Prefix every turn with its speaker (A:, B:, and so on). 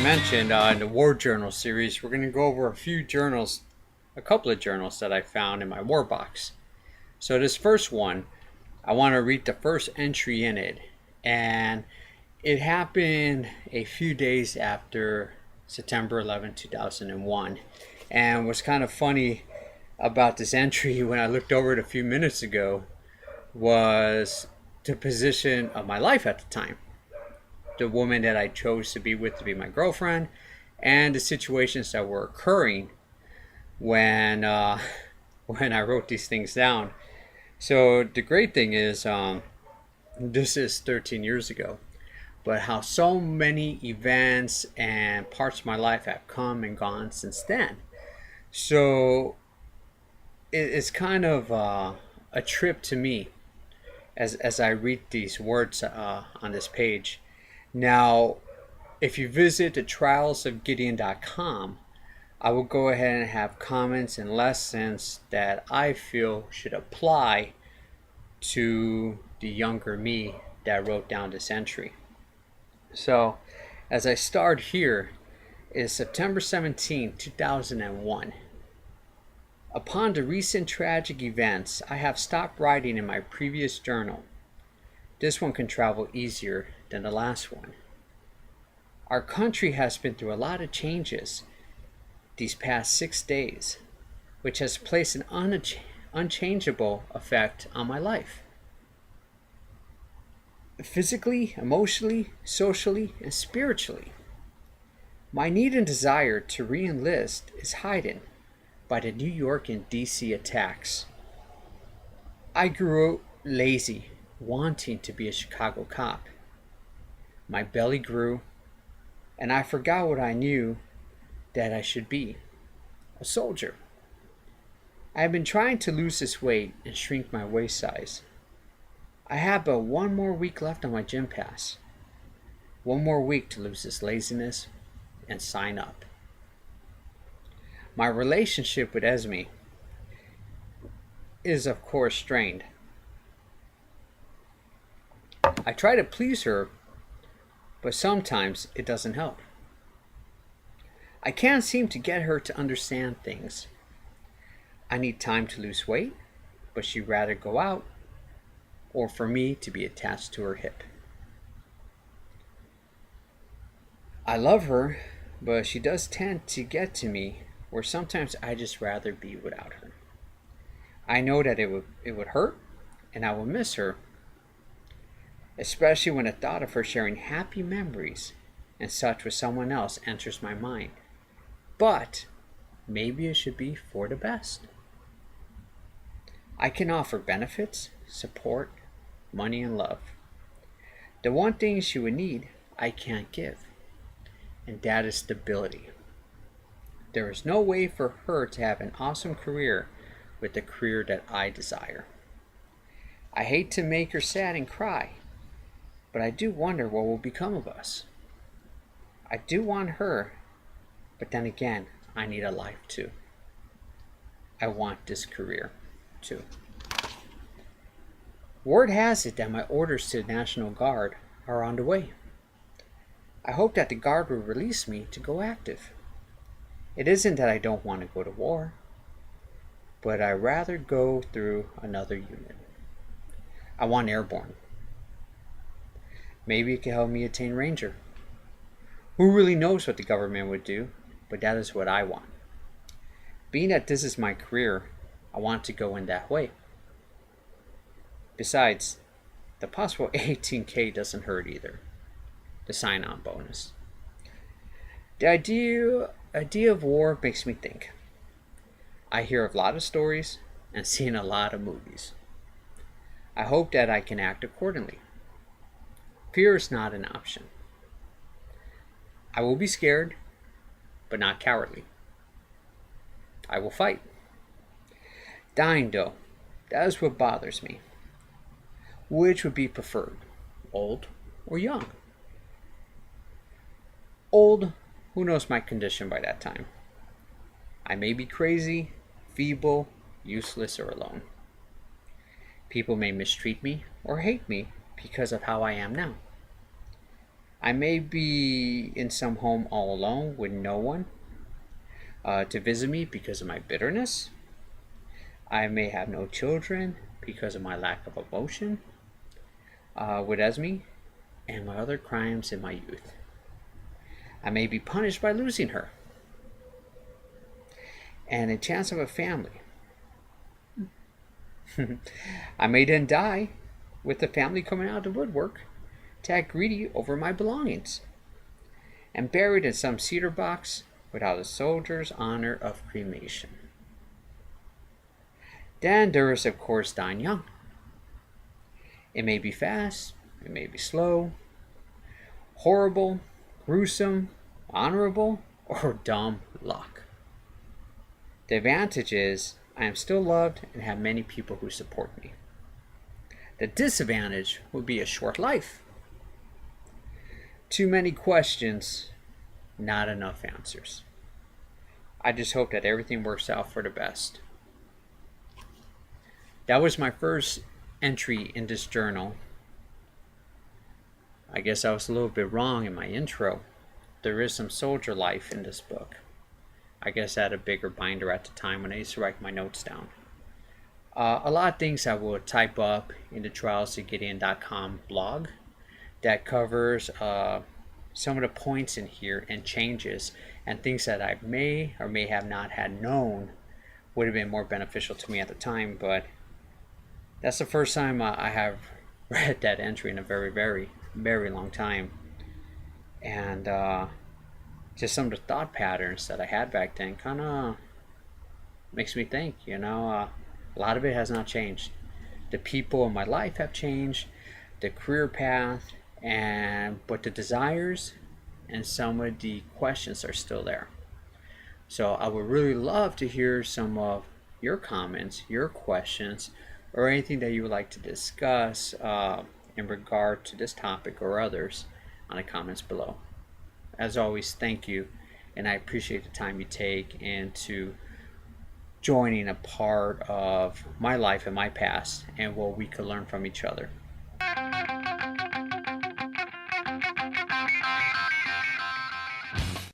A: mentioned in the War Journal series, we're going to go over a couple of journals that I found in my war box. So this first one, I want to read the first entry in it. And it happened a few days after September 11, 2001. And what's kind of funny about this entry when I looked over it a few minutes ago was the position of my life at the time. The woman that I chose to be with to be my girlfriend, and the situations that were occurring when when I wrote these things down. So the great thing is, this is 13 years ago, but how so many events and parts of my life have come and gone since then. So it's kind of a trip to me as I read these words on this page. Now, if you visit the trialsofgideon.com, I will go ahead and have comments and lessons that I feel should apply to the younger me that wrote down this entry. So, as I start here, is September 17, 2001. Upon the recent tragic events, I have stopped writing in my previous journal. This one can travel easier than the last one. Our country has been through a lot of changes these past 6 days, which has placed an unchangeable effect on my life. Physically, emotionally, socially, and spiritually. My need and desire to re-enlist is heightened by the New York and DC attacks. I grew lazy, wanting to be a Chicago cop. My belly grew, and I forgot what I knew that I should be, a soldier. I have been trying to lose this weight and shrink my waist size. I have but one more week left on my gym pass. One more week to lose this laziness and sign up. My relationship with Esme is of course strained. I try to please her, but sometimes it doesn't help. I can't seem to get her to understand things. I need time to lose weight, but she'd rather go out or for me to be attached to her hip. I love her, but she does tend to get to me where sometimes I just rather be without her. I know that it would hurt and I will miss her, especially when the thought of her sharing happy memories and such with someone else enters my mind. But maybe it should be for the best. I can offer benefits, support, money, and love. The one thing she would need, I can't give, and that is stability. There is no way for her to have an awesome career with the career that I desire. I hate to make her sad and cry, but I do wonder what will become of us. I do want her, but then again, I need a life too. I want this career too. Word has it that my orders to the National Guard are on the way. I hope that the Guard will release me to go active. It isn't that I don't want to go to war, but I'd rather go through another unit. I want airborne. Maybe it can help me attain Ranger. Who really knows what the government would do, but that is what I want. Being that this is my career, I want to go in that way. Besides, the possible 18K doesn't hurt either. The sign-on bonus. The idea of war makes me think. I hear a lot of stories and seen a lot of movies. I hope that I can act accordingly. Fear is not an option. I will be scared, but not cowardly. I will fight. Dying, though, that is what bothers me. Which would be preferred, old or young? Old, who knows my condition by that time? I may be crazy, feeble, useless, or alone. People may mistreat me or hate me because of how I am now. I may be in some home all alone with no one to visit me because of my bitterness. I may have no children because of my lack of emotion with Esme and my other crimes in my youth. I may be punished by losing her and a chance of a family. I may then die with the family coming out of the woodwork to act greedy over my belongings and buried in some cedar box without a soldier's honor of cremation. Then there is, of course, dying young. It may be fast, it may be slow, horrible, gruesome, honorable, or dumb luck. The advantage is I am still loved and have many people who support me. The disadvantage would be a short life. Too many questions, not enough answers. I just hope that everything works out for the best. That was my first entry in this journal. I guess I was a little bit wrong in my intro. There is some soldier life in this book. I guess I had a bigger binder at the time when I used to write my notes down. A lot of things I will type up in the trialsofgideon.com blog that covers some of the points in here and changes and things that I may or may have not had known would have been more beneficial to me at the time, but that's the first time I have read that entry in a very, very, very long time. And just some of the thought patterns that I had back then kind of makes me think, a lot of it has not changed. The people in my life have changed, the career path, but the desires and some of the questions are still there. So I would really love to hear some of your comments, your questions, or anything that you would like to discuss in regard to this topic or others on the comments below. As always, thank you, and I appreciate the time you take into joining a part of my life and my past and what we could learn from each other.